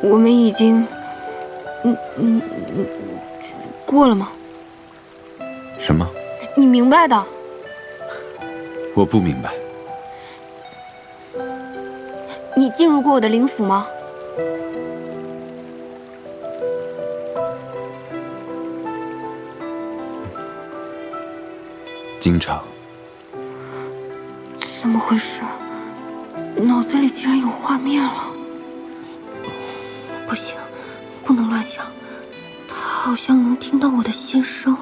我们已经，嗯嗯嗯，过了吗？什么？你明白的。我不明白。你进入过我的灵府吗？经常。怎么回事？脑子里竟然有画面了。不行，不能乱想。他好像能听到我的心声。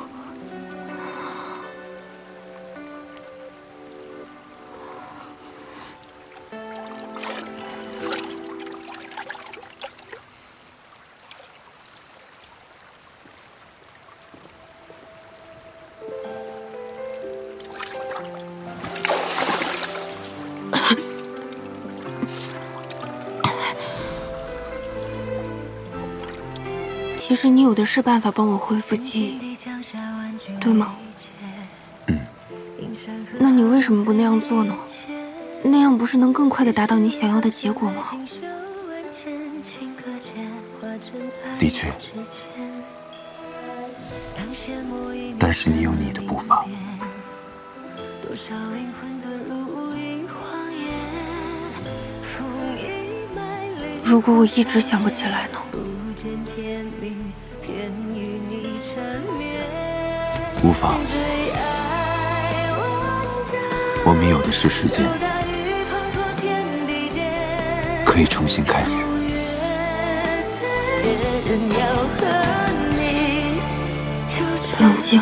其实你有的是办法帮我恢复记忆，对吗？嗯。那你为什么不那样做呢？那样不是能更快地达到你想要的结果吗？的确。但是你有你的步伐。如果我一直想不起来呢？无妨，我们有的是时间，可以重新开始。冷静。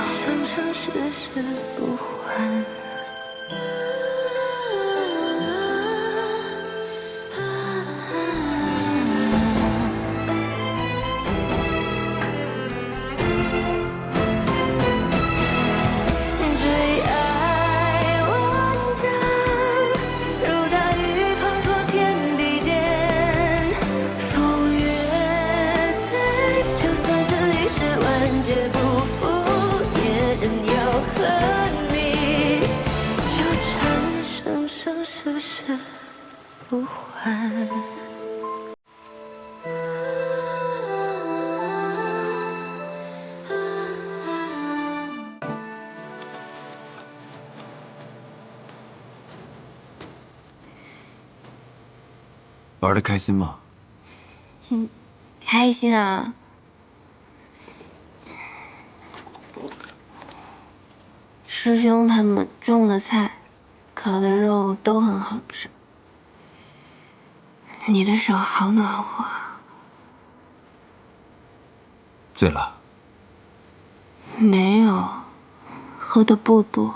不还。玩得开心吗？开心啊！师兄他们种的菜、烤的肉都很好吃。你的手好暖和啊。醉了？没有，喝的不多。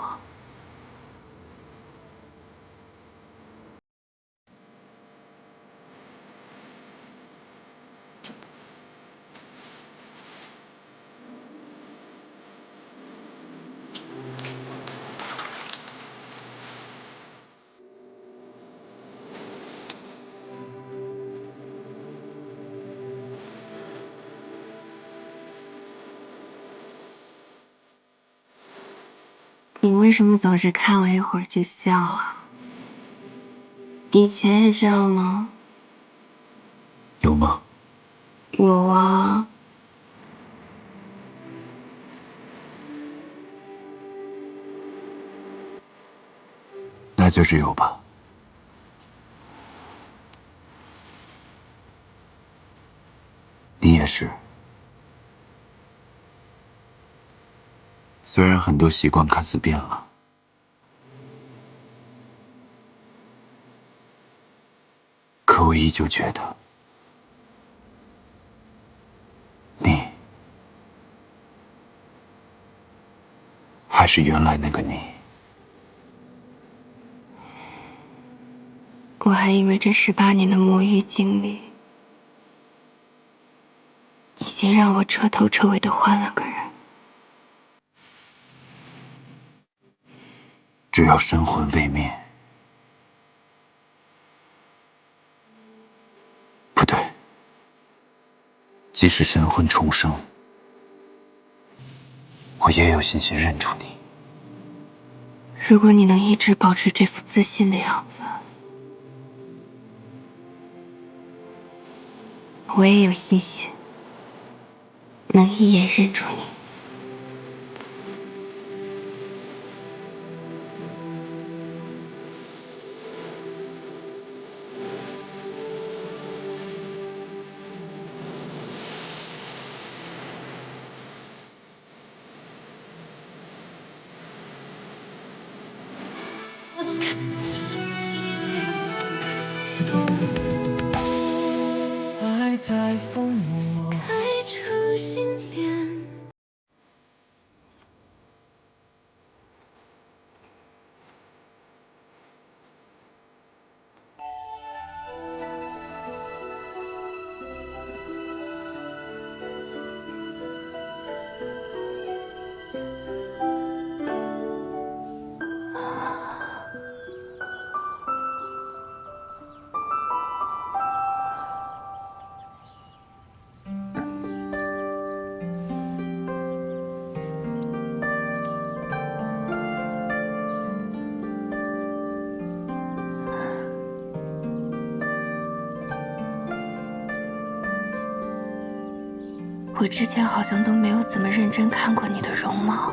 你为什么总是看我一会儿就笑啊？以前也这样吗？有吗？有啊。那就是有吧。你也是。虽然很多习惯看似变了，可我依旧觉得，你还是原来那个你。我还以为这18年的摸鱼经历，已经让我彻头彻尾的换了个人。只要神魂未灭，不对，即使神魂重生，我也有信心认出你。如果你能一直保持这副自信的样子，我也有信心，能一眼认出你。爱太疯魔，开出心莲。我之前好像都没有怎么认真看过你的容貌，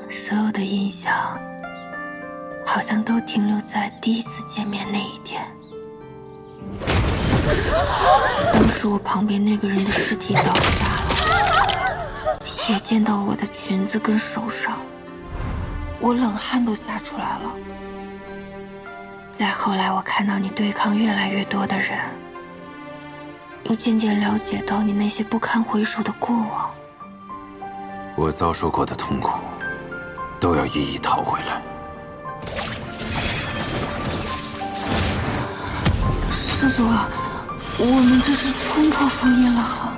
所有的印象好像都停留在第一次见面那一天。当时我旁边那个人的尸体倒下了，血溅到我的裙子跟手上，我冷汗都吓出来了。再后来，我看到你对抗越来越多的人，又渐渐了解到你那些不堪回首的过往。我遭受过的痛苦，都要一一讨回来。师祖，我们这是冲破封印了哈。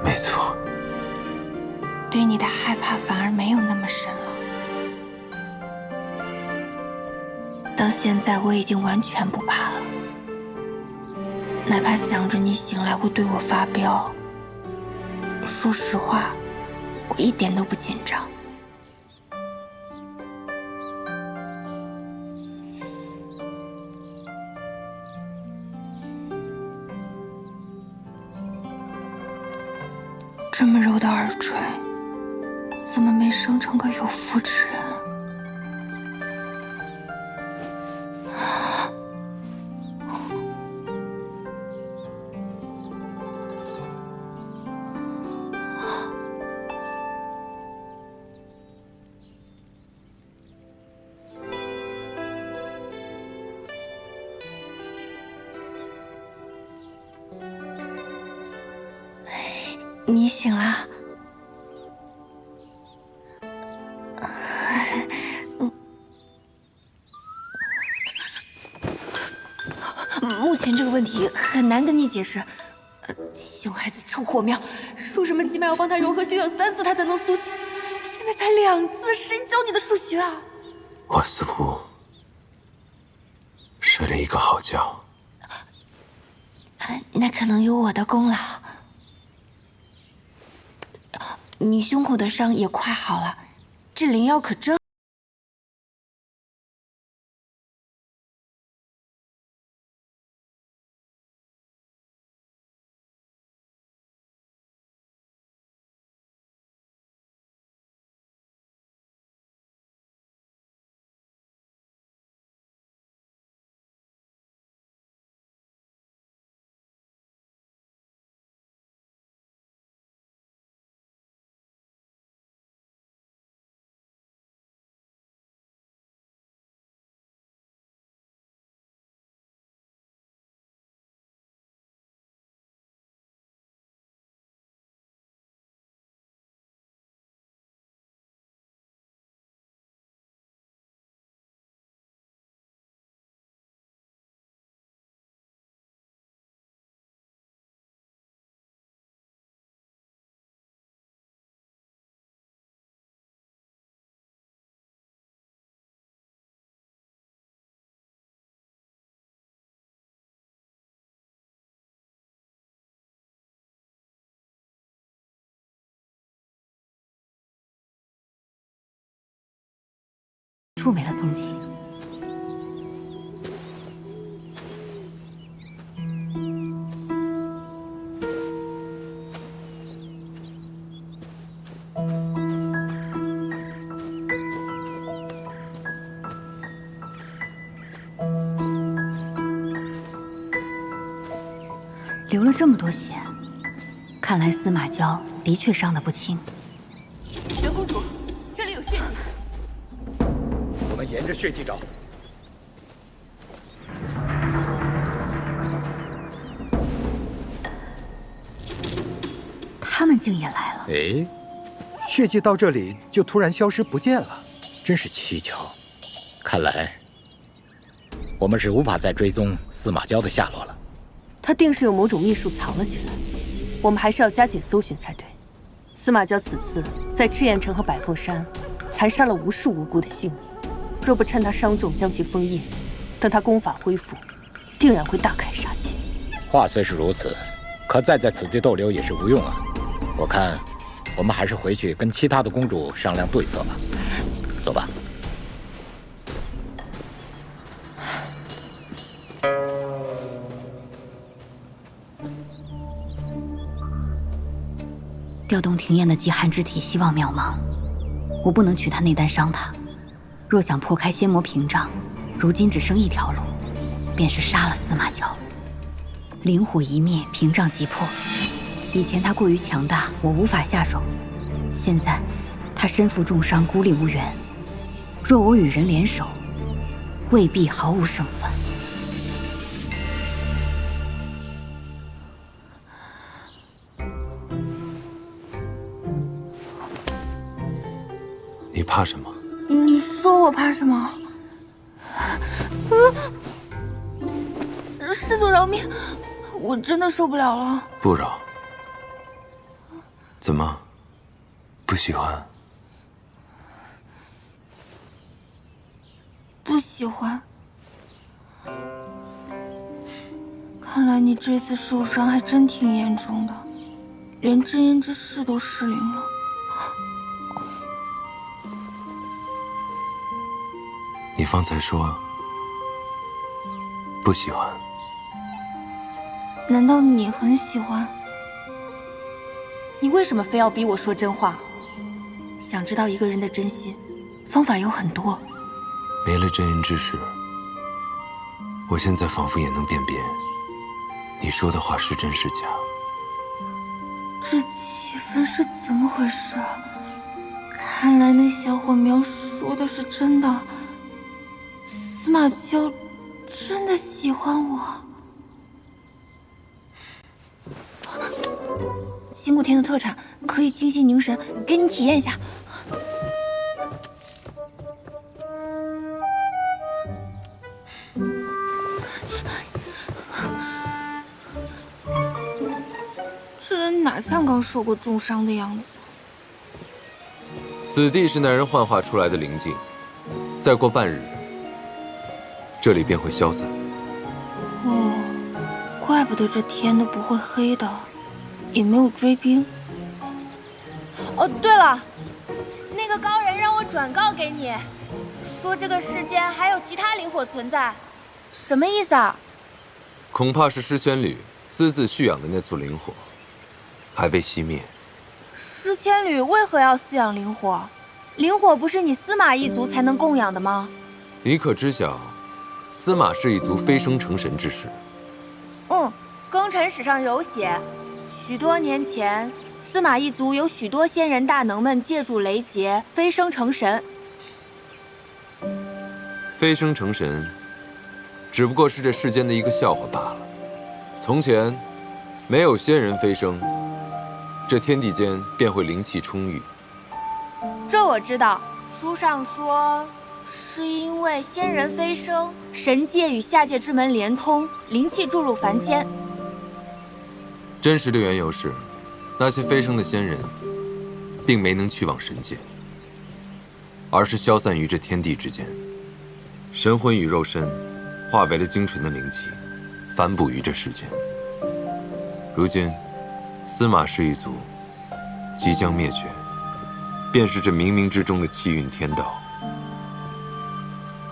没错，对你的害怕反而没有那么深了。到现在我已经完全不怕了，哪怕想着你醒来会对我发飙，说实话，我一点都不紧张。这么柔的耳垂，怎么没生成个有妇之人？你醒了？目前这个问题很难跟你解释。熊孩子臭火苗，说什么起码要帮他融合修养3次，他才能苏醒。现在才2次，谁教你的数学啊？我似乎睡了一个好觉。那可能有我的功劳。你胸口的伤也快好了，这灵药可真。触没了踪迹。流了这么多血，看来司马娇的确伤得不轻。九公主，这里有血迹。我们沿着血迹找。他们竟也来了。哎，血迹到这里就突然消失不见了，真是蹊跷。看来我们是无法再追踪司马娇的下落了。他定是有某种秘术藏了起来，我们还是要加紧搜寻才对。司马娇此次在赤焰城和百凤山残杀了无数无辜的性命，若不趁他伤重将其封印，等他功法恢复，定然会大开杀戒。话虽是如此，可再在此地逗留也是无用啊。我看我们还是回去跟其他的公主商量对策吧。走吧。调动庭燕的极寒之体，希望渺茫。我不能取他内丹伤他。若想破开仙魔屏障，如今只剩一条路，便是杀了司马娇。灵火一灭，屏障即破。以前他过于强大，我无法下手。现在他身负重伤，孤立无援。若我与人联手，未必毫无胜算。你怕什么？你说我怕什么？师祖饶命！我真的受不了了。不饶。怎么？不喜欢？不喜欢。看来你这次受伤还真挺严重的，连真言之势都失灵了。你方才说不喜欢，难道你很喜欢？你为什么非要逼我说真话？想知道一个人的真心，方法有很多。没了真言之事，我现在仿佛也能辨别你说的话是真是假。这气氛是怎么回事啊？看来那小火苗说的是真的，司马娇真的喜欢我。金谷天的特产可以清心凝神，给你体验一下。这人哪像刚受过重伤的样子？此地是那人幻化出来的灵境，再过半日，这里便会消散。哦，怪不得这天都不会黑的，也没有追兵。哦，对了，那个高人让我转告给你，说这个世间还有其他灵火存在，什么意思啊？恐怕是诗千旅私自蓄养的那簇灵火，还未熄灭。诗千旅为何要饲养灵火？灵火不是你司马一族才能供养的吗？你可知晓，司马氏一族飞升成神之事？庚辰史上有写，许多年前，司马一族有许多仙人大能们借助雷劫飞升成神。飞升成神，只不过是这世间的一个笑话罢了。从前，没有仙人飞升，这天地间便会灵气充裕。这我知道，书上说，是因为仙人飞升，神界与下界之门连通，灵气注入凡间。真实的缘由是，那些飞升的仙人，并没能去往神界，而是消散于这天地之间。神魂与肉身，化为了精纯的灵气，反哺于这世间。如今，司马氏一族即将灭绝，便是这冥冥之中的气运天道，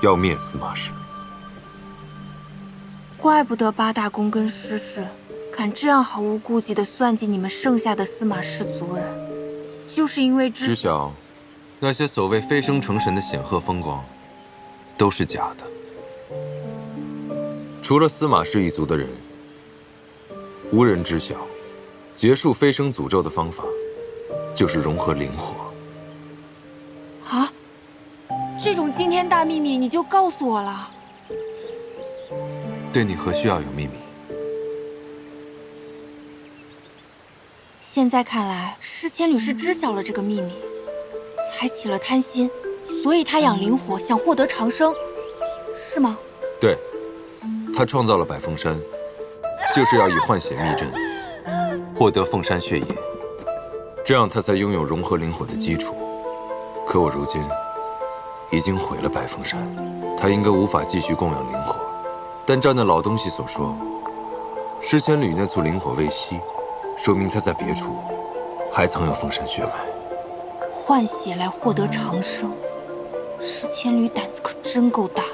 要灭司马氏。怪不得八大宫跟师氏敢这样毫无顾忌地算计你们剩下的司马氏族人，就是因为知晓，那些所谓飞升成神的显赫风光，都是假的。除了司马氏一族的人，无人知晓，结束飞升诅咒的方法，就是融合灵火。啊，这种惊天大秘密你就告诉我了？对你何需要有秘密？现在看来，诗千缕是知晓了这个秘密，才起了贪心，所以他养灵火，想获得长生，是吗？对，他创造了百凤山，就是要以换血秘阵获得凤山血液，这样他才拥有融合灵火的基础。可我如今已经毁了百凤山，他应该无法继续供养灵火。但照那老东西所说，诗千缕那簇灵火未熄，说明他在别处还藏有凤山血脉。换血来获得长生，诗千缕胆子可真够大的。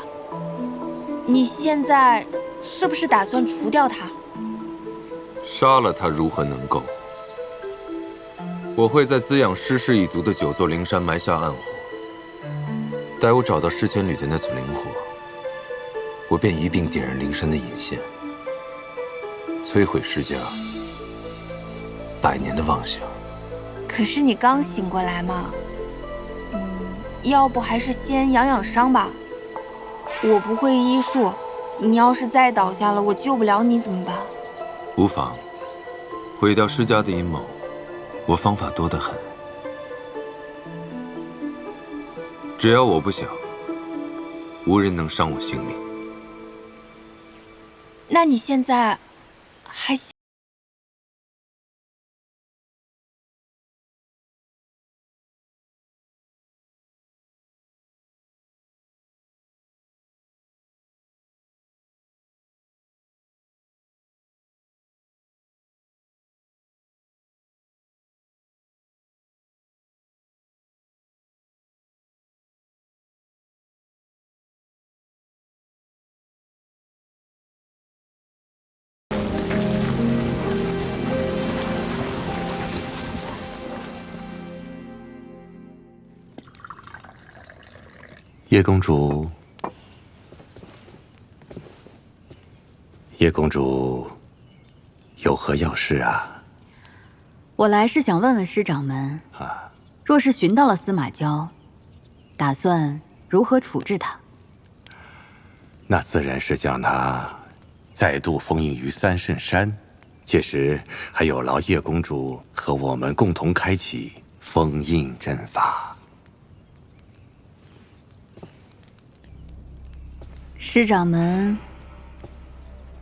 你现在是不是打算除掉他？杀了他如何能够？我会在滋养诗氏一族的9座灵山埋下暗火，待我找到诗千缕的那簇灵火，我便一并点燃灵山的引线，摧毁诗家100年的妄想。可是你刚醒过来嘛，要不还是先养养伤吧。我不会医术，你要是再倒下了，我救不了你怎么办？无妨，毁掉诗家的阴谋，我方法多得很。只要我不想，无人能伤我性命。那你现在还想？叶公主，叶公主，有何要事啊？我来是想问问师掌门，若是寻到了司马娇，打算如何处置他？那自然是将他再度封印于三圣山，届时还有劳叶公主和我们共同开启封印阵法。师掌门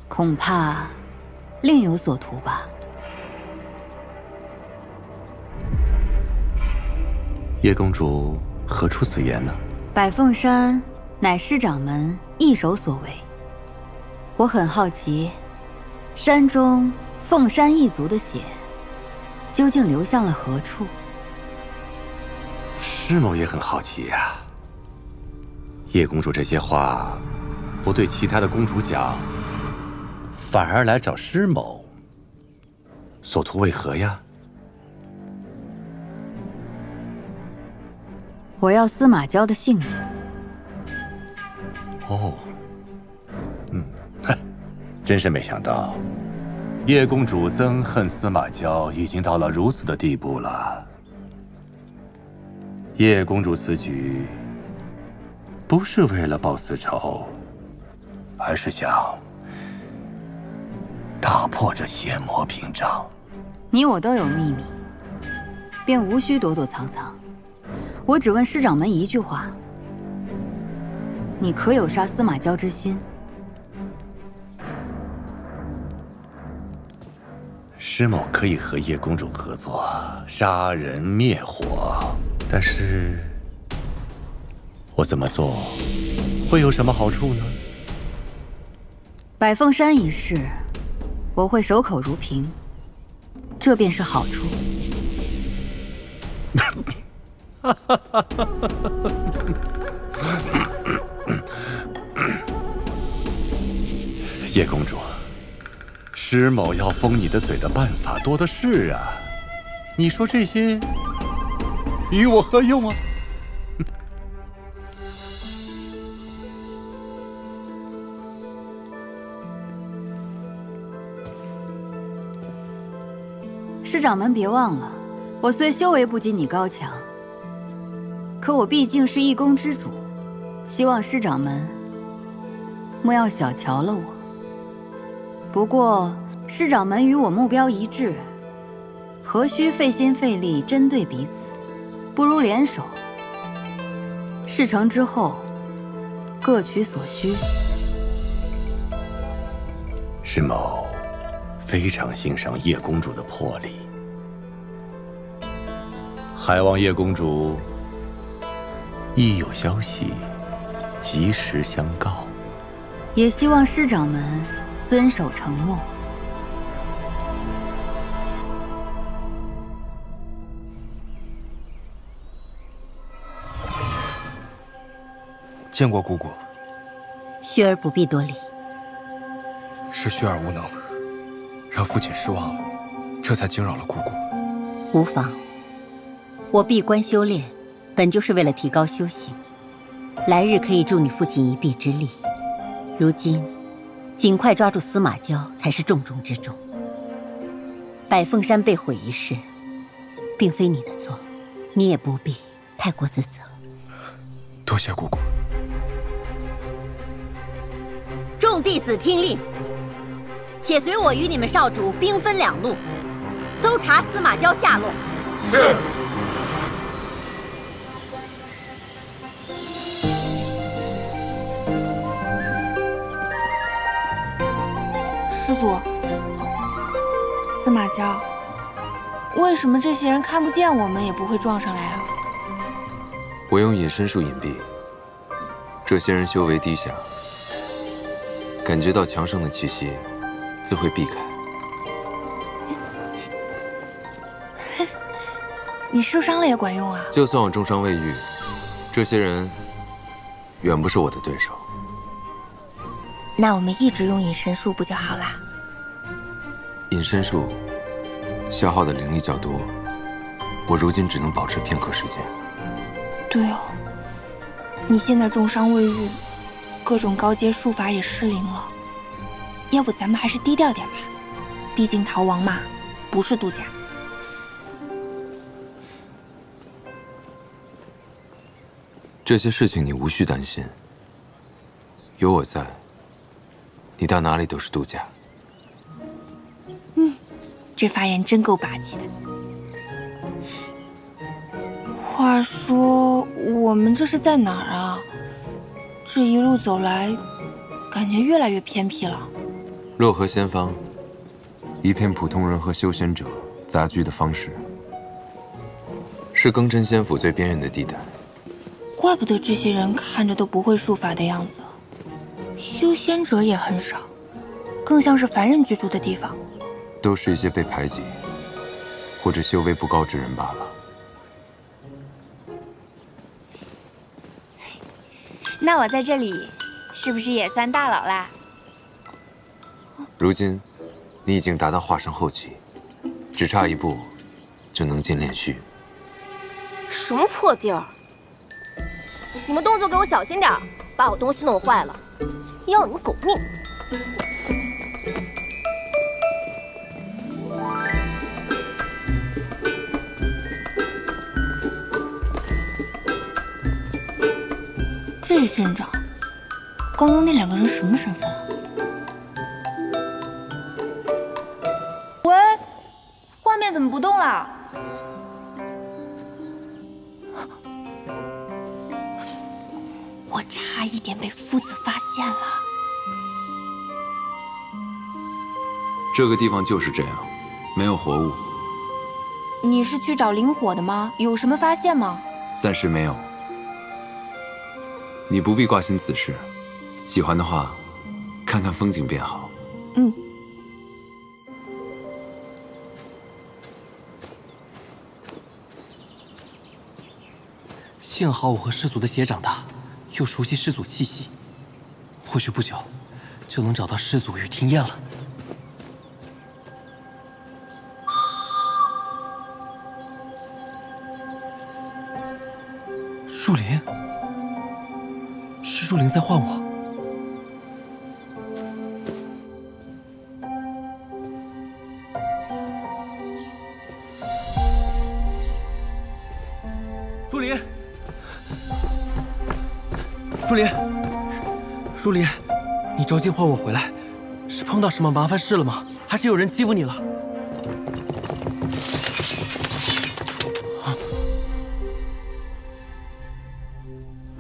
恐怕另有所图吧？叶公主何出此言呢？百凤山乃师掌门一手所为，我很好奇，山中凤山一族的血究竟流向了何处？师某也很好奇呀。叶公主这些话不对其他的公主讲，反而来找师某，所图为何呀？我要司马娇的性命。哦，真是没想到，叶公主憎恨司马娇已经到了如此的地步了。叶公主此举不是为了报私仇，而是想打破这邪魔屏障。你我都有秘密，便无需躲躲藏藏。我只问师掌门一句话：你可有杀司马娇之心？师某可以和叶公主合作，杀人灭火，但是我怎么做会有什么好处呢？百凤山一事，我会守口如瓶，这便是好处。叶公主，师某要封你的嘴的办法多的是啊，你说这些与我何用啊？师长们别忘了，我虽修为不及你高强，可我毕竟是一宫之主，希望师长们莫要小瞧了我。不过师长们与我目标一致，何须费心费力针对彼此？不如联手，事成之后各取所需。师某非常欣赏叶公主的魄力，还望叶公主一有消息及时相告。也希望师长们遵守承诺。见过姑姑。薰儿不必多礼。是薰儿无能，让父亲失望了，这才惊扰了姑姑。无妨，我闭关修炼，本就是为了提高修行，来日可以助你父亲一臂之力。如今，尽快抓住司马娇才是重中之重。百凤山被毁一事，并非你的错，你也不必太过自责。多谢姑姑。众弟子听令，且随我与你们少主兵分两路，搜查司马娇下落。是。师祖，司马娇，为什么这些人看不见我们也不会撞上来啊？我用隐身术隐蔽，这些人修为低下，感觉到强盛的气息，自会避开。你受伤了也管用啊！就算我重伤未愈，这些人远不是我的对手。那我们一直用隐身术不就好啦？隐身术消耗的灵力较多，我如今只能保持片刻时间。对哦，你现在重伤未愈，各种高阶术法也失灵了。要不咱们还是低调点吧，毕竟逃亡嘛，不是度假。这些事情你无需担心，有我在，你到哪里都是度假。这发言真够霸气的。话说，我们这是在哪儿啊？这一路走来，感觉越来越偏僻了。洛河仙方，一片普通人和修仙者杂居的方式，是庚真仙府最边缘的地带。怪不得这些人看着都不会术法的样子，修仙者也很少，更像是凡人居住的地方。都是一些被排挤或者修为不高之人罢了。那我在这里，是不是也算大佬啦？如今，你已经达到化神后期，只差一步，就能进炼虚。什么破地儿！你们动作给我小心点，把我东西弄坏了，要你们狗命！这阵仗，刚刚那两个人什么身份啊？喂，画面怎么不动了？我差一点被父子发现了。这个地方就是这样，没有活物。你是去找灵火的吗？有什么发现吗？暂时没有。你不必挂心此事，喜欢的话，看看风景便好。嗯。幸好我和师祖的血长大，又熟悉师祖气息，或许不久就能找到师祖与庭燕了。树林，是树林在唤我。舒林，舒林，你着急唤我回来，是碰到什么麻烦事了吗？还是有人欺负你了？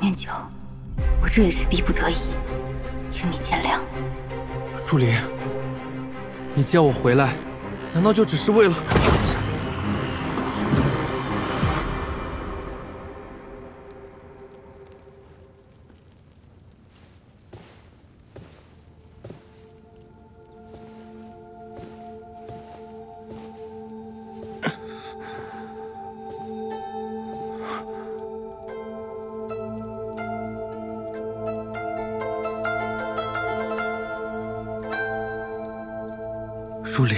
念九，我这也是逼不得已，请你见谅。舒林，你叫我回来，难道就只是为了……舒林，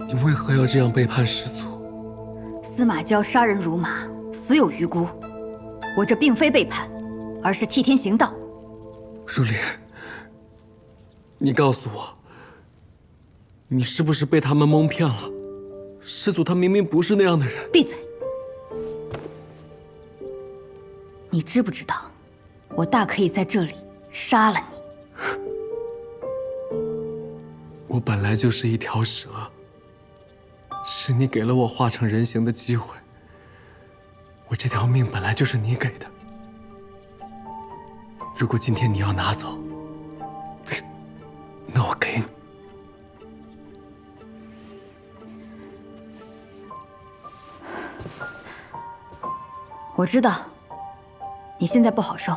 你为何要这样背叛师祖？司马娇杀人如麻，死有余辜。我这并非背叛，而是替天行道。舒林，你告诉我，你是不是被他们蒙骗了？师祖他明明不是那样的人。闭嘴！你知不知道，我大可以在这里杀了你。我本来就是一条蛇，是你给了我化成人形的机会。我这条命本来就是你给的，如果今天你要拿走，那我给你。我知道，你现在不好受，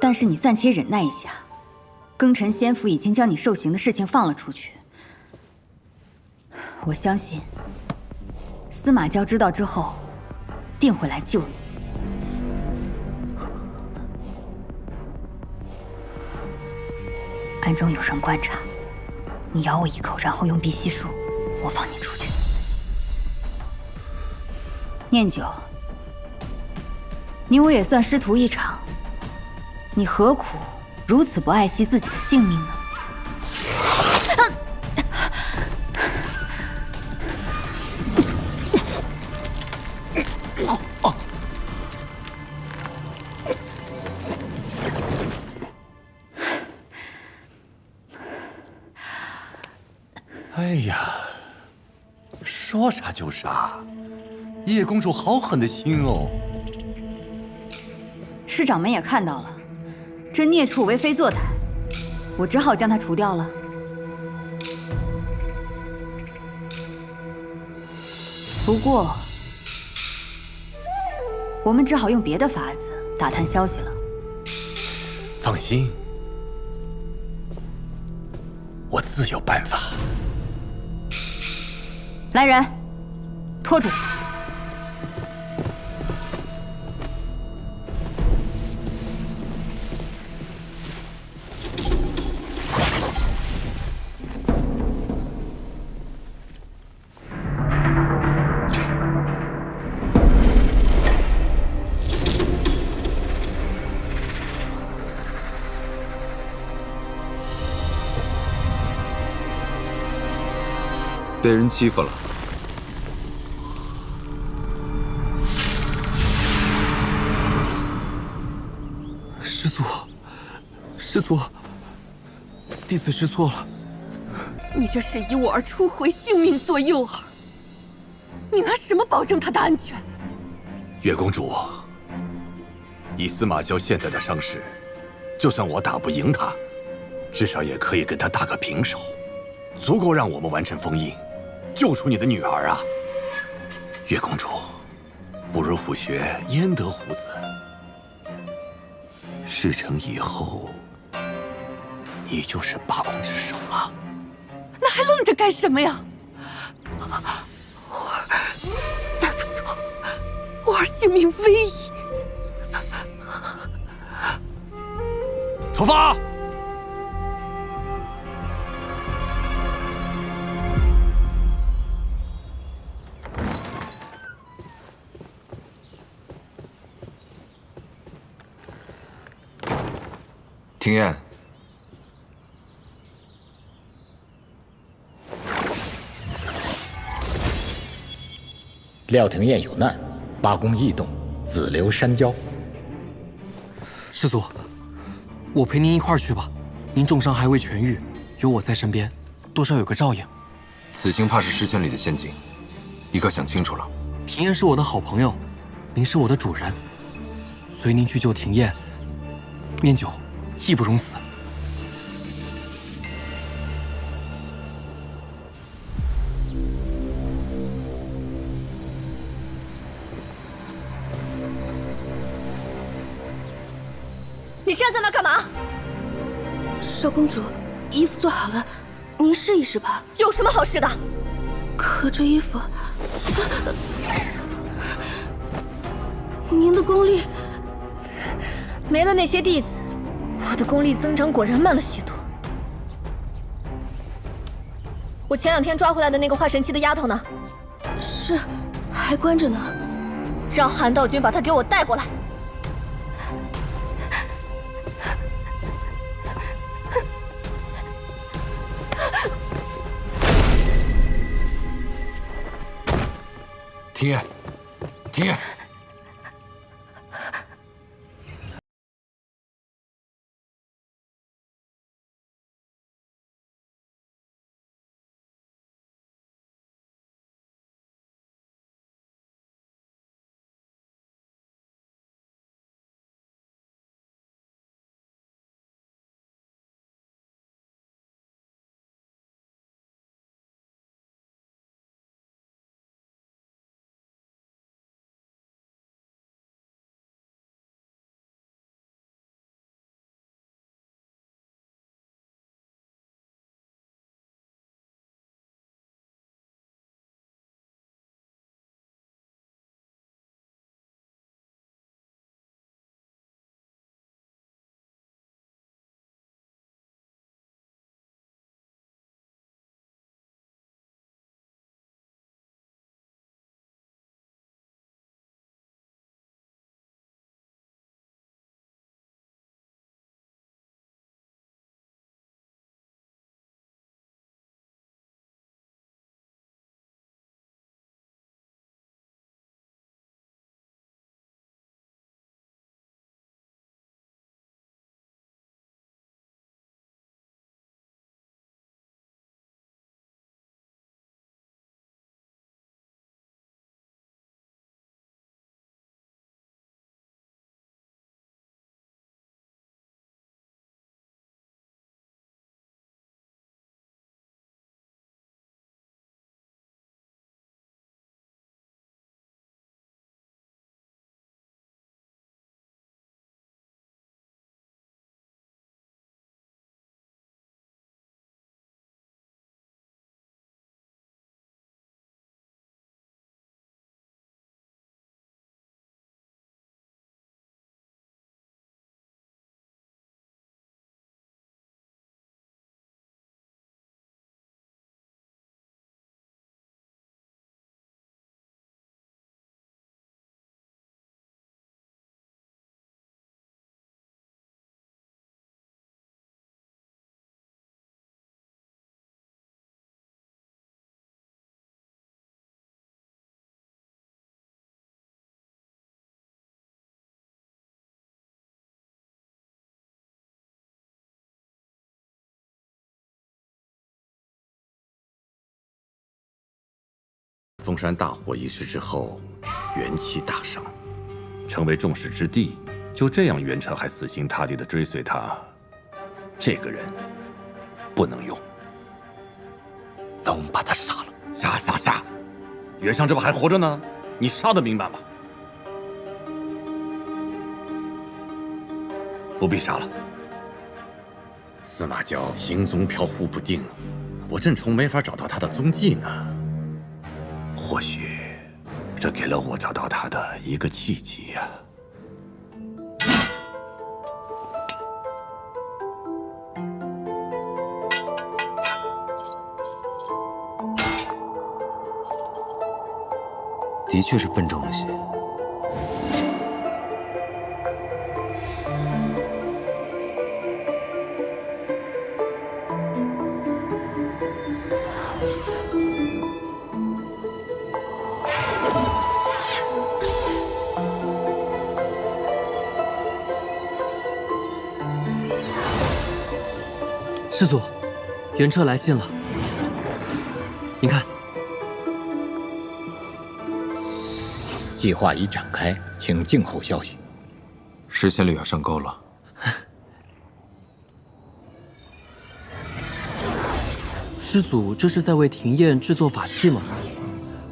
但是你暂且忍耐一下。庚辰仙府已经将你受刑的事情放了出去，我相信司马娇知道之后，定会来救你。暗中有人观察，你咬我一口，然后用碧玺术，我放你出去。念九，你我也算师徒一场，你何苦如此不爱惜自己的性命呢？哎呀，说杀就杀，叶公主好狠的心哦！师长们也看到了。这孽畜为非作歹，我只好将他除掉了。不过，我们只好用别的法子打探消息了。放心，我自有办法。来人，拖出去！被人欺负了。师祖，师祖，弟子知错了。你这是以我而出毁性命做诱饵，你拿什么保证他的安全？月公主，以司马娇现在的伤势，就算我打不赢他，至少也可以跟他打个平手，足够让我们完成封印，救出你的女儿啊！月公主，不入虎穴，焉得虎子？事成以后，你就是八公之首了。那还愣着干什么呀？我儿再不走，我儿性命危矣！出发！庭燕，廖廷燕有难，八公异动，紫流山焦。师祖，我陪您一块儿去吧。您重伤还未痊愈，有我在身边，多少有个照应。此行怕是10千里的陷阱，你可想清楚了？庭燕是我的好朋友，您是我的主人，随您去救庭燕，面酒义不容辞。你站在那干嘛？少公主，衣服做好了，您试一试吧。有什么好试的？可这衣服，您的功力没了那些弟子，我的功力增长果然慢了许多。我前2天抓回来的那个化神期的丫头呢？是，还关着呢。让韩道君把她给我带过来。庭燕，庭燕。封山大火一事之后，元气大伤，成为众矢之的。就这样，元辰还死心塌地地追随他，这个人不能用。龙把他杀了，杀！袁尚这不还活着呢，你杀得明白吗？不必杀了。司马娇行踪飘忽不定，我正愁没法找到他的踪迹呢。或许，这给了我找到他的一个契机呀。的确是笨重了些。师祖，元彻来信了。您看，计划已展开，请静候消息。石仙侣要上钩了。师祖这是在为庭宴制作法器吗？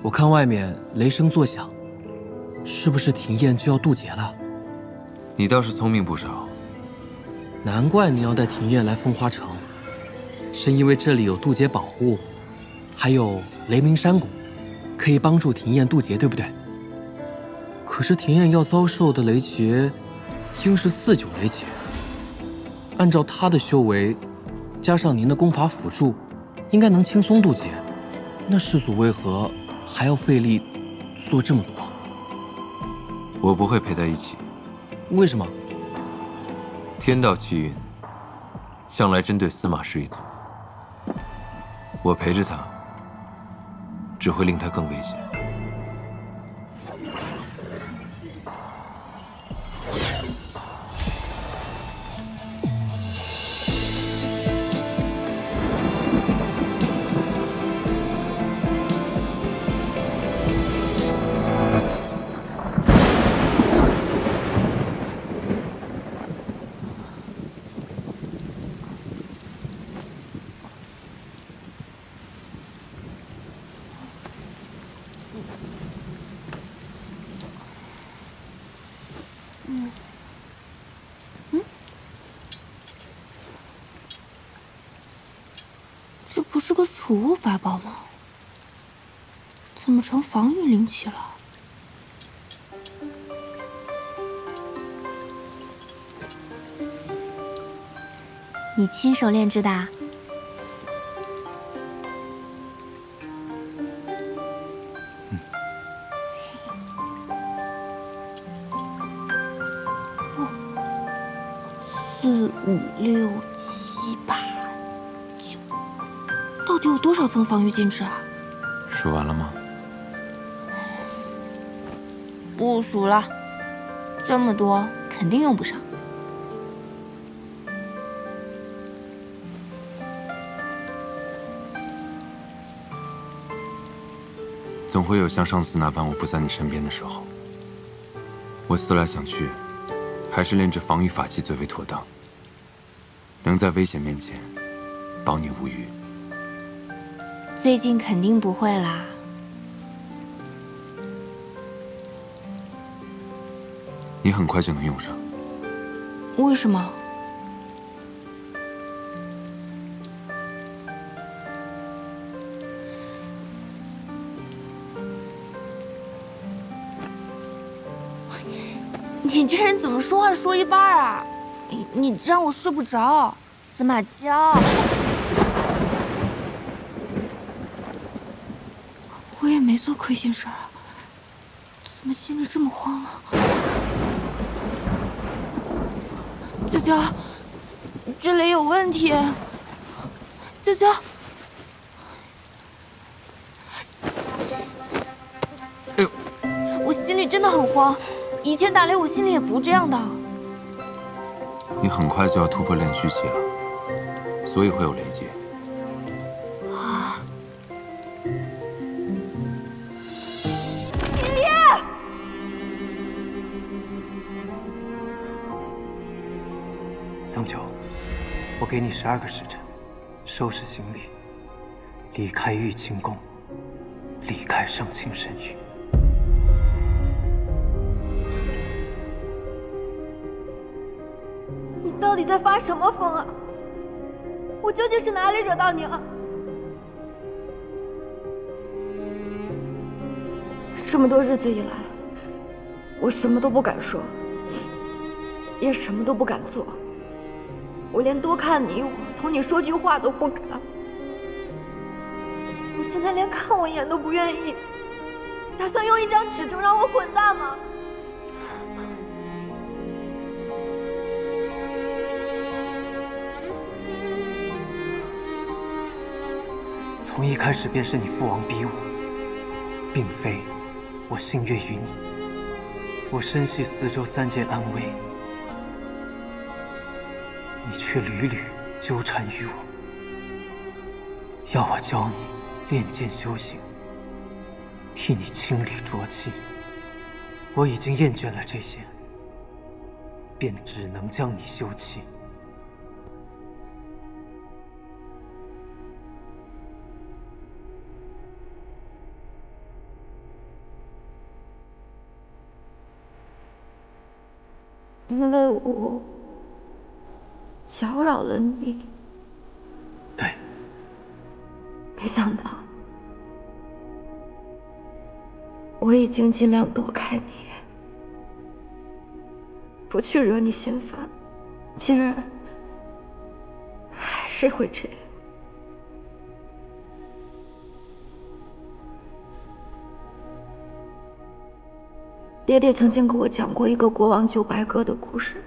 我看外面雷声作响，是不是庭宴就要渡劫了？你倒是聪明不少。难怪你要带庭宴来风花城，是因为这里有渡劫宝物，还有雷鸣山谷，可以帮助庭宴渡劫，对不对？可是庭宴要遭受的雷劫，应是49雷劫。按照他的修为，加上您的功法辅助，应该能轻松渡劫。那师祖为何还要费力做这么多？我不会陪在一起。为什么？天道气运向来针对司马氏一族，我陪着他，只会令他更危险。这不是个储物法宝吗？怎么成防御灵器了？你亲手炼制的啊？4、5、6、7、8、9，到底有多少层防御禁制啊？数完了吗？不数了，这么多肯定用不上。总会有像上次那般我不在你身边的时候。我思来想去，还是炼制防御法器最为妥当，能在危险面前保你无虞。最近肯定不会啦。你很快就能用上。为什么？你这人怎么说话说一半啊？你让我睡不着。司马娇，我也没做亏心事儿啊，怎么心里这么慌啊？娇娇，这雷有问题。娇娇，哎呦，我心里真的很慌。以前打雷我心里也不这样的。你很快就要突破炼虚期了，所以会有雷劫。啊！爷爷！桑九，我给你12个时辰，收拾行李，离开玉清宫，离开圣清神域。你到底在发什么疯啊？我究竟是哪里惹到你了？这么多日子以来，我什么都不敢说，也什么都不敢做。我连多看你一会儿，同你说句话都不敢。你现在连看我一眼都不愿意，打算用一张纸就让我滚蛋吗？从一开始便是你父王逼我，并非我心悦于你。我深系4州3界安危，你却屡屡纠缠于我。要我教你练剑修行，替你清理浊气。我已经厌倦了这些，便只能将你休弃。因为我搅扰了你。对。没想到，我已经尽量躲开你，不去惹你心烦，竟然还是会这样。爹爹曾经给我讲过一个国王救白鸽的故事。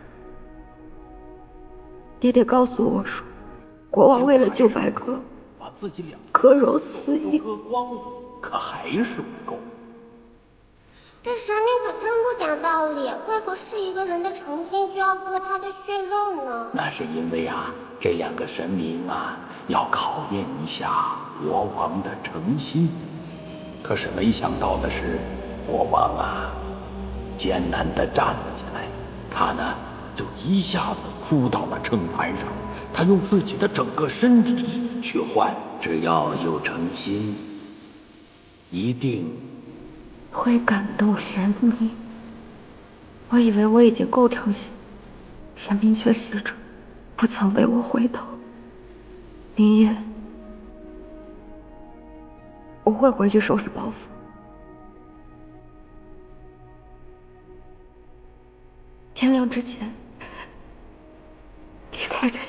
爹爹告诉我说，国王为了救白鸽，割肉4亿，可还是不够。这神明可真不讲道理，为何是一个人的诚心就要割他的血肉呢？那是因为这2个神明要考验一下国王的诚心。可是没想到的是，国王艰难地站了起来，他呢就一下子扑到了秤盘上，他用自己的整个身体去换，只要有诚心，一定会感动神明。我以为我已经够诚心，神明却始终不曾为我回头。明夜，我会回去收拾包袱。天亮之前离开这里。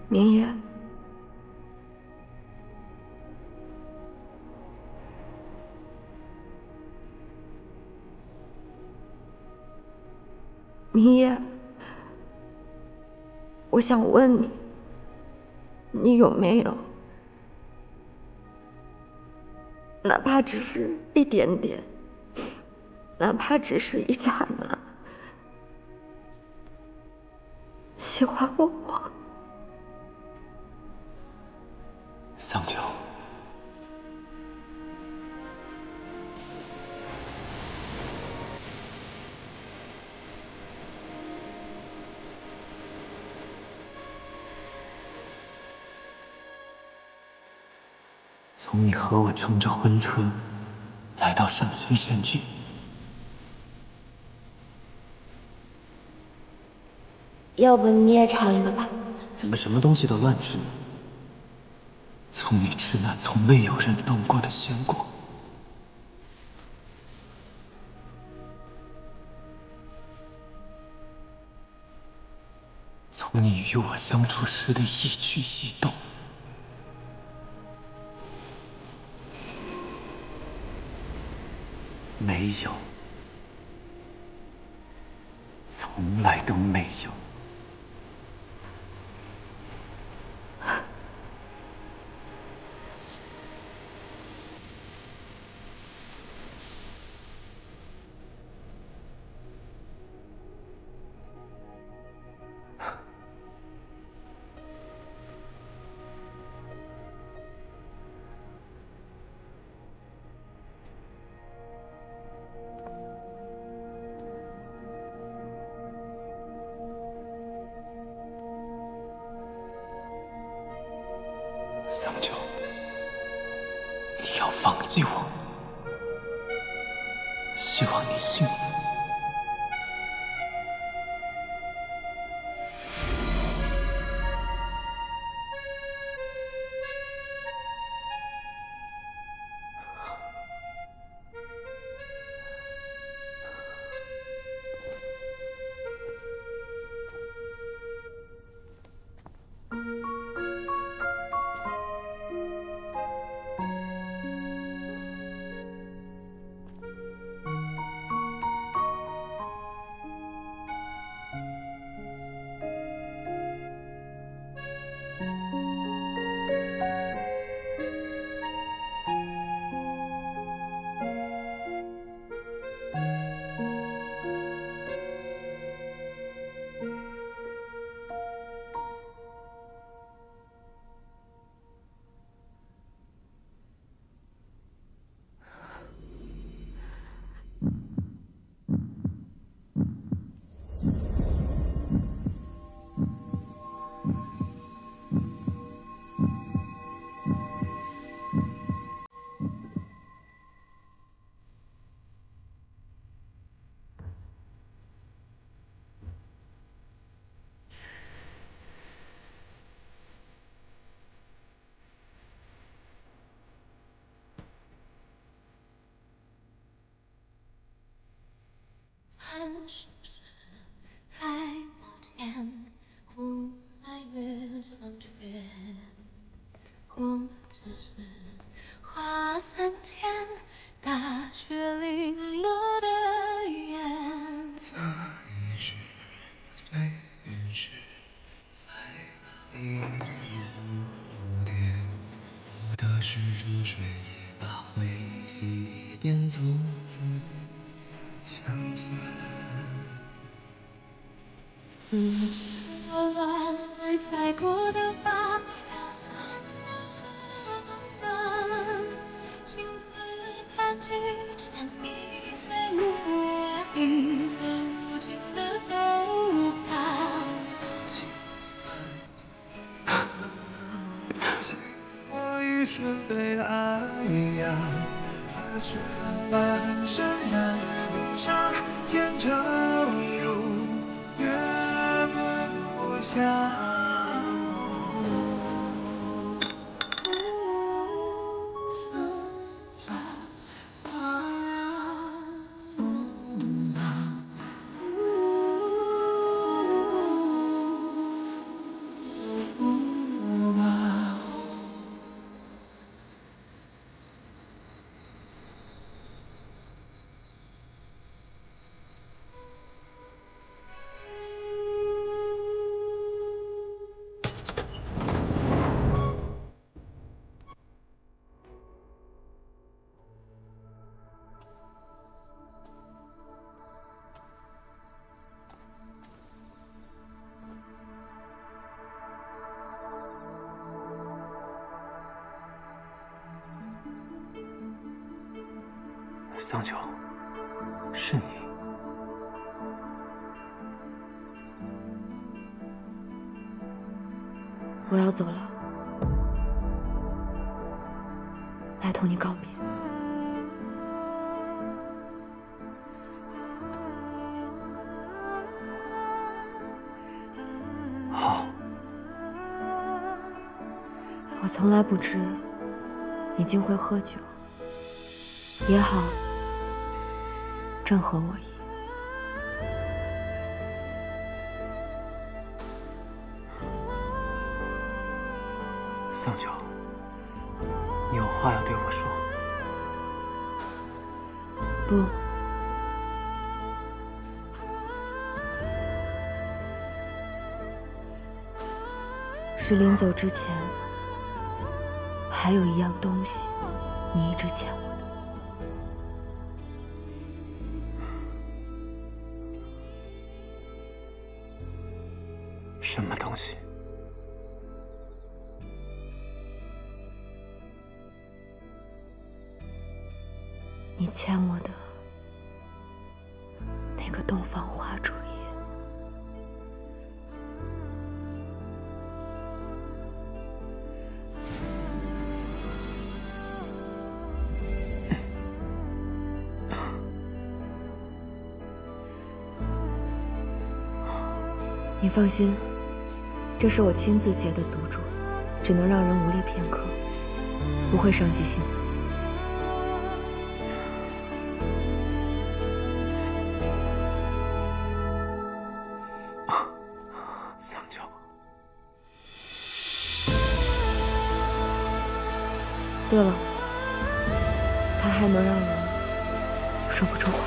明夜，明夜，我想问你，你有没有，哪怕只是一点点，哪怕只是一刹那，喜欢我？桑乔，从你和我乘着婚车来到上清神域，要不你也尝一个吧？怎么什么东西都乱吃呢？从你吃那从没有人动过的鲜果，从你与我相处时的一举一动，没有，从来都没有。桑乔，你要放弃我，希望你幸福。世事还没见，忽来月上缺。我们只是花3天，大雪零落的眼。这一世最原始，来了一蝴蝶。我的是注水也把回忆一遍，从此相见。我乱回踩过的疤，飘散的风帆，心思弹指间迷碎无影，无尽的都怕。我一生对爱呀，似是半生呀，无常见证如月轮不下。桑丘，是你。我要走了，来同你告别。好。我从来不知你竟会喝酒，也好，正合我意。桑丘，你有话要对我说？不，是临走之前，还有一样东西，你一直欠我的。什么东西？你欠我的那个洞房花烛夜。你放心，这是我亲自结的赌注，只能让人无力片刻，不会伤及性命。桑丘，对了，它还能让人说不出话。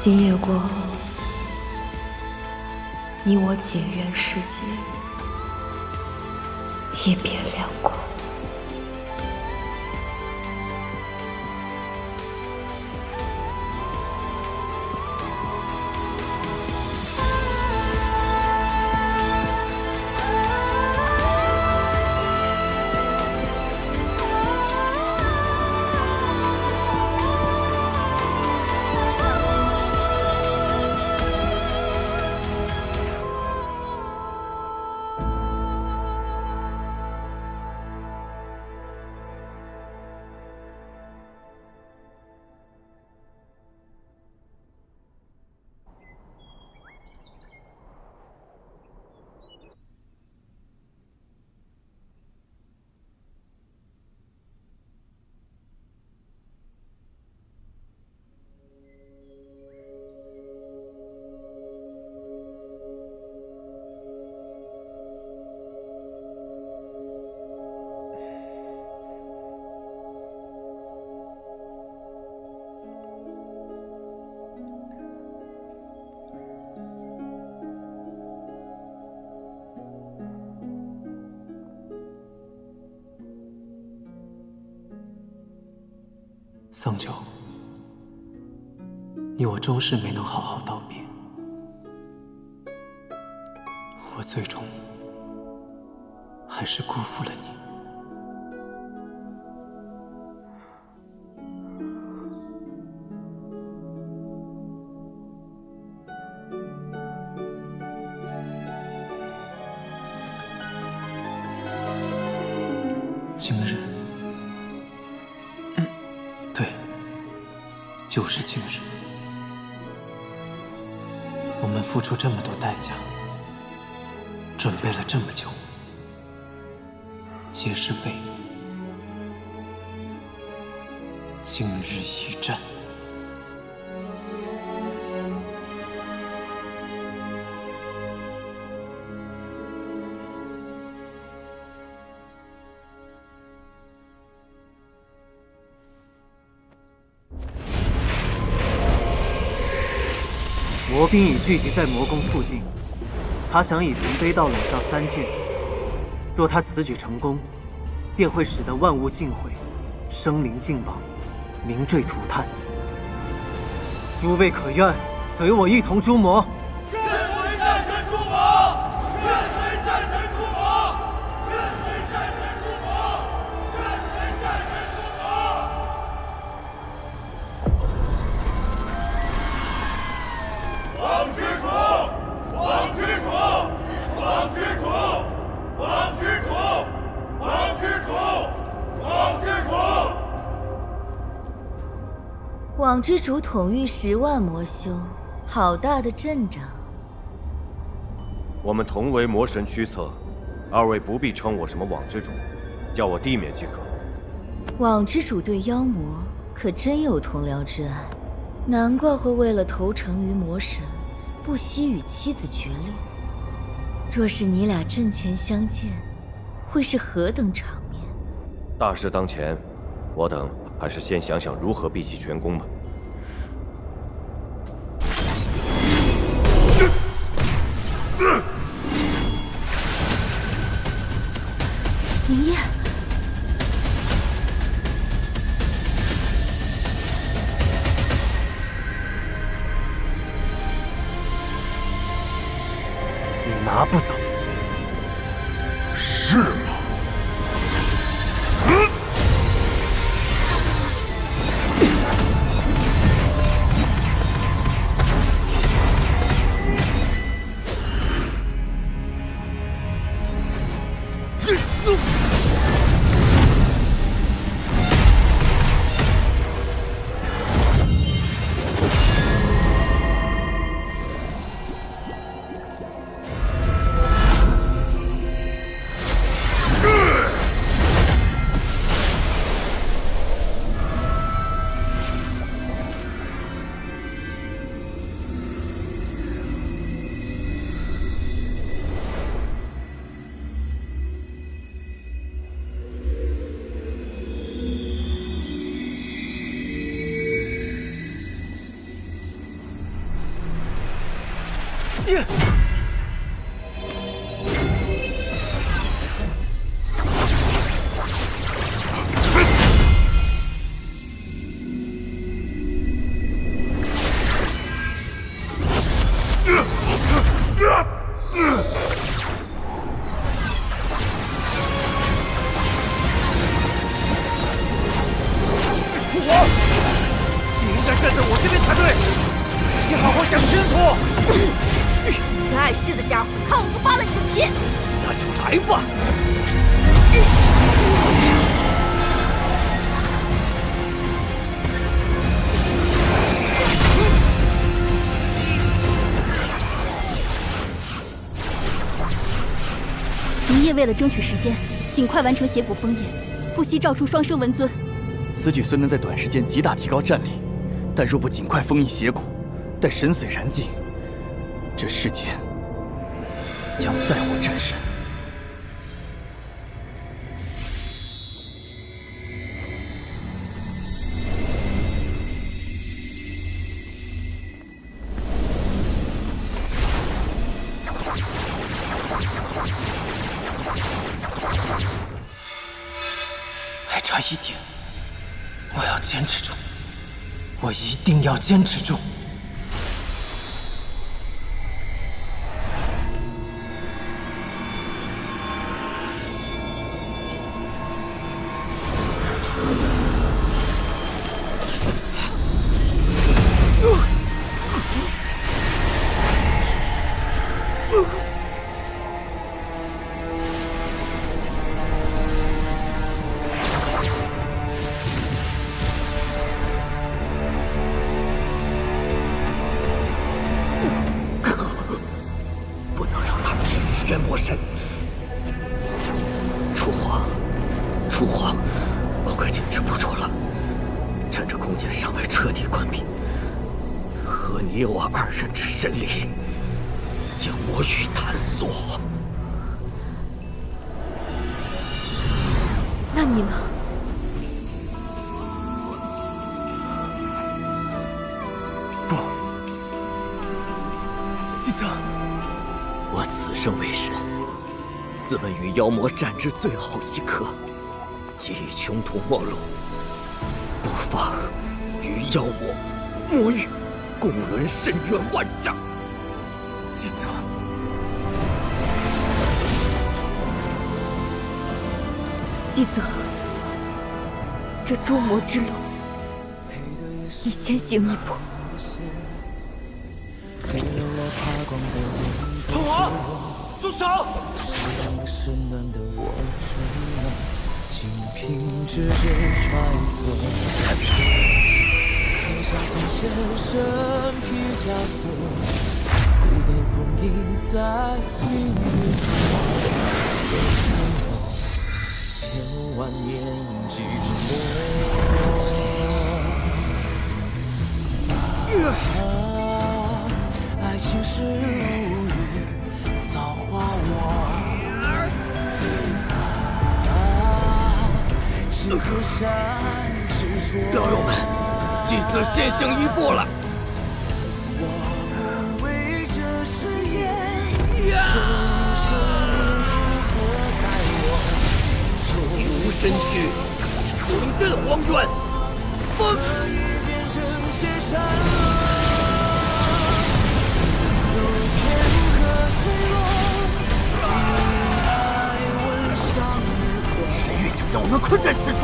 今夜过后，你我结缘世界，一别两过。桑九，你我终是没能好好道别，我最终还是辜负了你。今日，对，就是今日。我们付出这么多代价，准备了这么久，皆是为今日一战。魔兵已聚集在魔宫附近，他想以铜杯道笼罩三界。若他此举成功，便会使得万物尽毁，生灵尽亡，民坠涂炭。诸位可愿随我一同诛魔？愿随战神诛魔！愿随战神诛魔！愿随战神诛魔！愿随战神诛魔！王之主，王之主，王之主，王之主，王之主，王之主。网之主统御10万魔修，好大的阵仗！我们同为魔神驱策，二位不必称我什么网之主，叫我地面即可。网之主对妖魔可真有同僚之爱，难怪会为了投诚于魔神，不惜与妻子决裂。若是你俩阵前相见，会是何等场面？大事当前，我等还是先想想如何毕其全功吧。明夜，你拿不走。是吗？出火！你应该站在我这边才对，你好好想清楚。这碍事的家伙，看我不扒了你的皮！那就来吧。明夜为了争取时间，尽快完成邪骨封印，不惜召出双生文尊。此举虽能在短时间极大提高战力，但若不尽快封印邪骨，待神髓燃尽，这世间将再无战神。还差一点，我要坚持住。我一定要坚持住。元魔神，出火，我快坚持不住了。趁着空间尚未彻底关闭，和你我二人之神力，将魔域探索。那你呢？不，姬泽。我此生为神，自问与妖魔战至最后一刻，即已穷途末路，不妨与妖魔域共论深渊万丈。姬泽，姬泽，这捉魔之路，你先行一步。凤凰，住手！是暖的我只能仅凭直觉揣测，刻下从前身披枷锁，孤单封印在命运的山头，千万年寂寞。爱情是如雨，造化我。青丝山执着。老友们，祭司先行一步了。我不为这世界众生如何待我？一无身躯，重振荒原。风雨变成血山。谁越想将我们困在此处？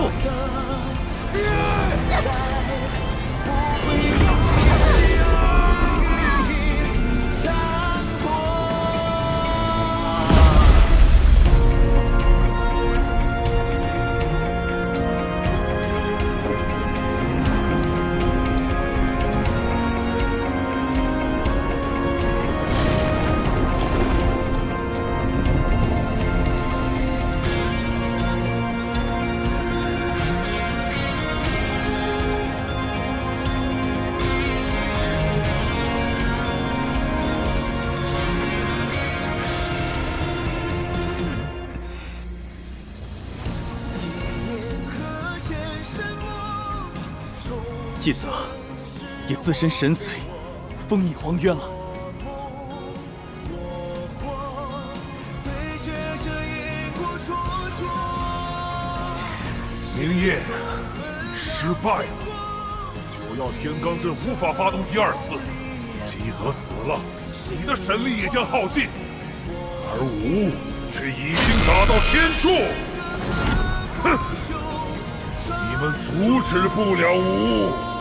祭司也自身神髓封印荒渊了。明夜失败了，九曜天罡阵无法发动第二次，姬泽死了，你的神力也将耗尽，而吾却已经达到天柱。哼，你们阻止不了吾。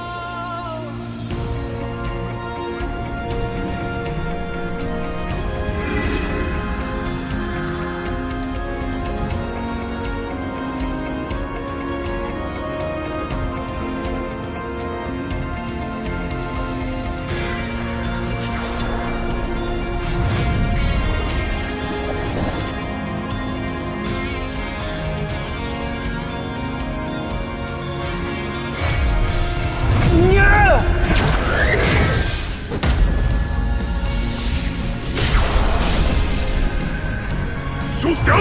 休想！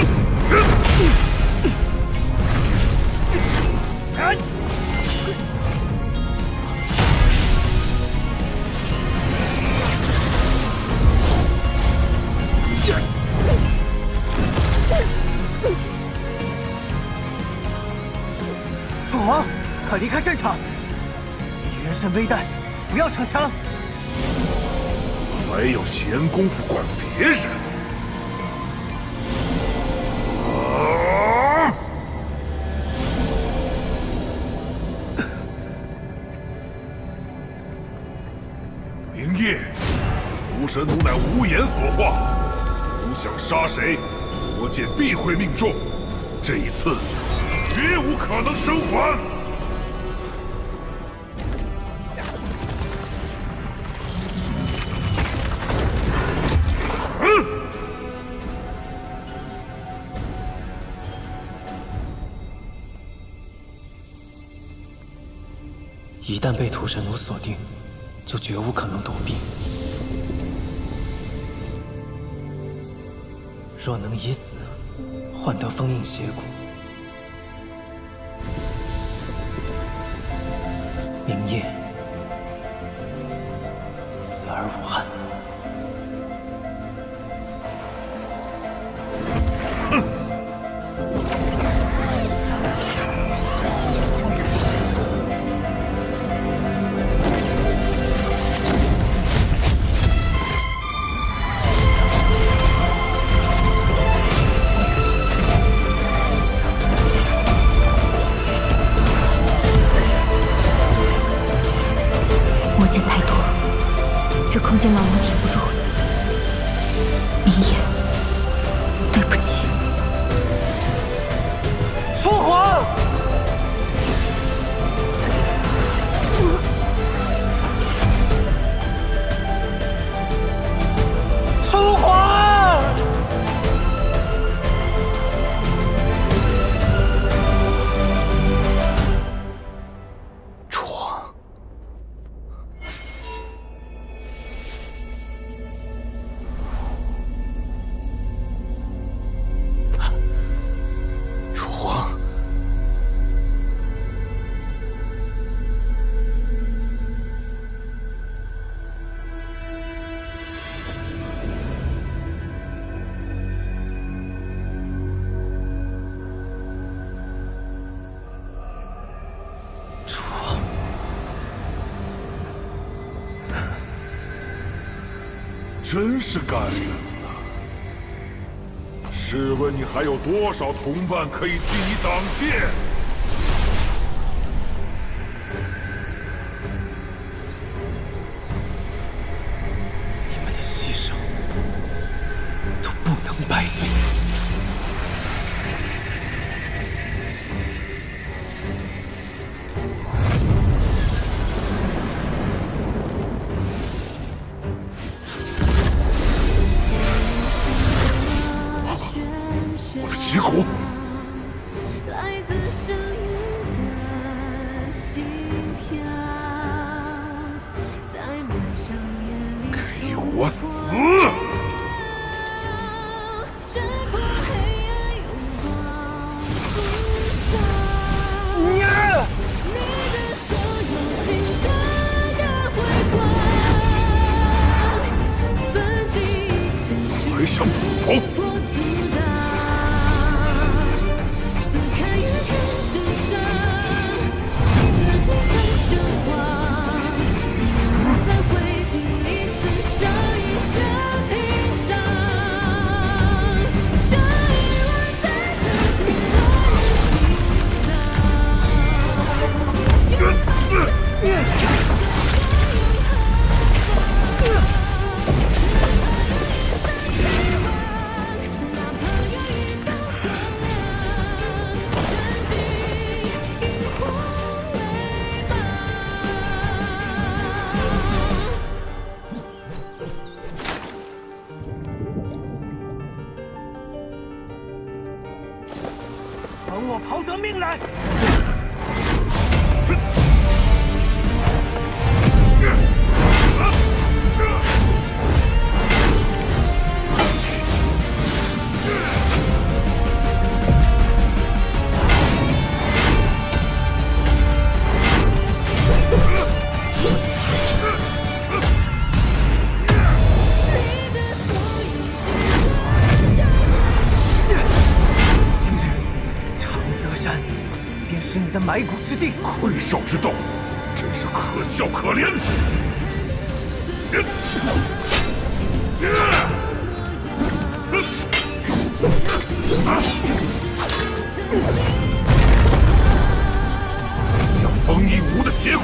父皇，快离开战场！女人身危殆，不要逞强。还有闲工夫管别人？明夜，屠神奴乃无言所化，奴想杀谁，魔剑必会命中。这一次，绝无可能生还。一旦被屠神奴锁定，就绝无可能躲避。若能以死换得封印邪骨，明夜死而无憾。魔剑太多，这空间牢笼挺不住。明夜，对不起。初皇！初皇！楚皇。楚皇。楚皇。真是感人呐！试问你还有多少同伴可以替你挡剑？你们的牺牲都不能白费。我的旗鼓，来自声音的心跳，在漫长夜里给我死！战过黑暗，拥抱不伤。你的所有青春的辉煌，奋起一切还想不跑？还我袍泽命来！是你的埋骨之地，溃少之斗，真真是可笑可怜！那风翼无的邪骨，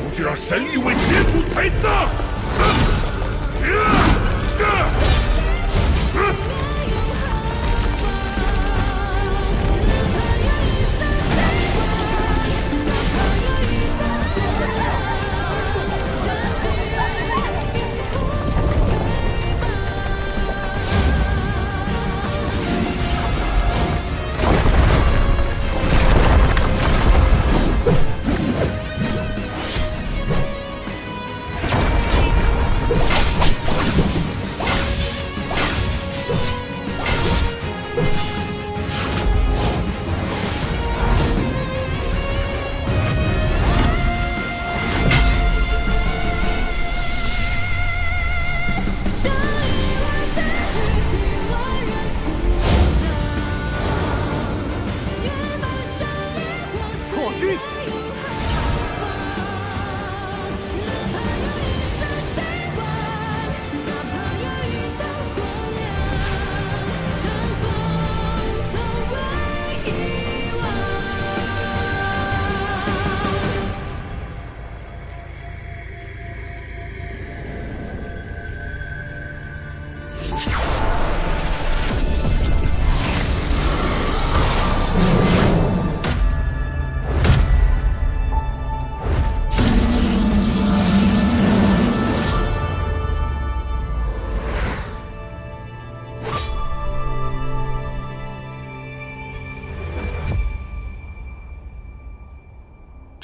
不就让神域为邪骨陪葬？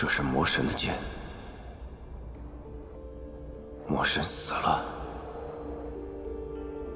这是魔神的剑，魔神死了。